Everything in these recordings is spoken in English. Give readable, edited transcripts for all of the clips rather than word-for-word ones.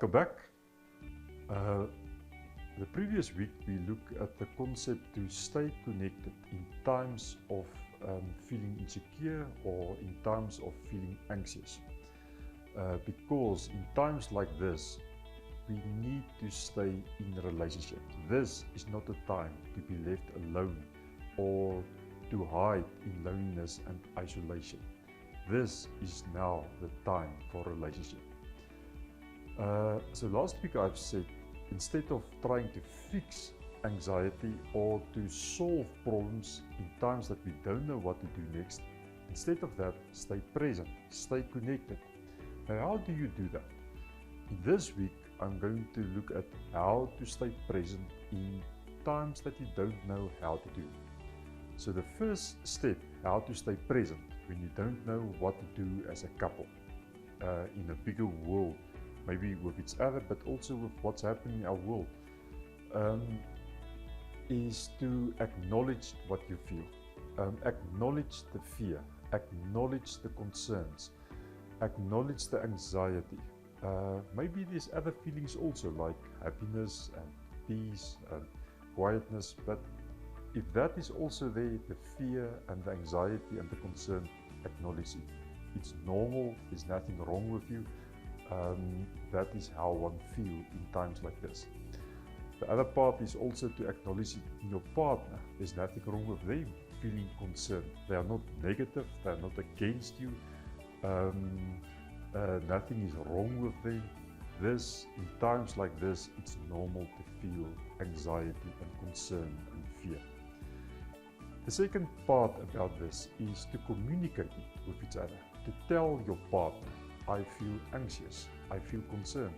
Welcome back. The previous week we looked at the concept to stay connected in times of feeling insecure or in times of feeling anxious. Because in times like this, we need to stay in a relationship. This is not a time to be left alone or to hide in loneliness and isolation. This is now the time for a relationship. So last week I've said, instead of trying to fix anxiety or to solve problems in times that we don't know what to do next, instead of that, stay present, stay connected. Now, how do you do that? This week I'm going to look at how to stay present in times that you don't know how to do. So the first step, how to stay present when you don't know what to do as a couple in a bigger world, maybe with each other, but also with what's happening in our world, is to acknowledge what you feel, acknowledge the fear, acknowledge the concerns, acknowledge the anxiety. Maybe there's other feelings also, like happiness and peace and quietness, but if that is also there, the fear and the anxiety and the concern, acknowledge it. It's normal, there's nothing wrong with you. That is how one feels in times like this. The other part is also to acknowledge it in your partner. There's nothing wrong with them feeling concerned. They are not negative, they are not against you. Nothing is wrong with them. In times like this, it's normal to feel anxiety and concern and fear. The second part about this is to communicate it with each other, to tell your partner, I feel anxious, I feel concerned.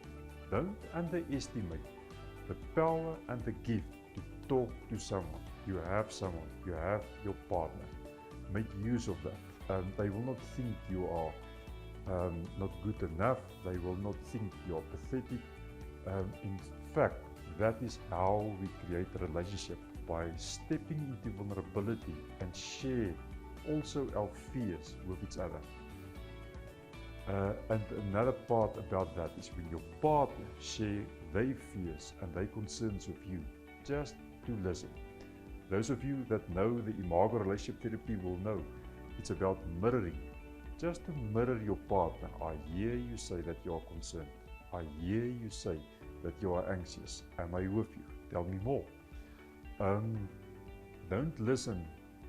Don't underestimate the power and the gift to talk to someone. You have your partner. Make use of that. They will not think you are not good enough. They will not think you are pathetic. In fact, that is how we create a relationship, by stepping into vulnerability and share also our fears with each other. And another part about that is when your partner share their fears and their concerns with you, just to listen. Those of you that know the Imago Relationship Therapy will know it's about mirroring. Just to mirror your partner. I hear you say that you are concerned. I hear you say that you are anxious. Am I with you? Tell me more. Don't listen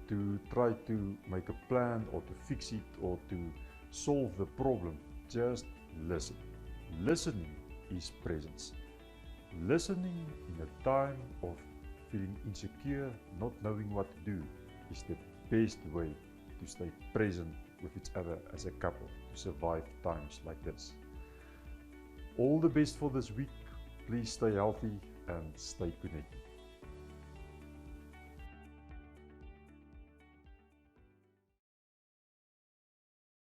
to try to make a plan or to fix it or to solve the problem. Just listen. Listening is presence. Listening in a time of feeling insecure, not knowing what to do, is the best way to stay present with each other as a couple to survive times like this. All the best for this week. Please stay healthy and stay connected.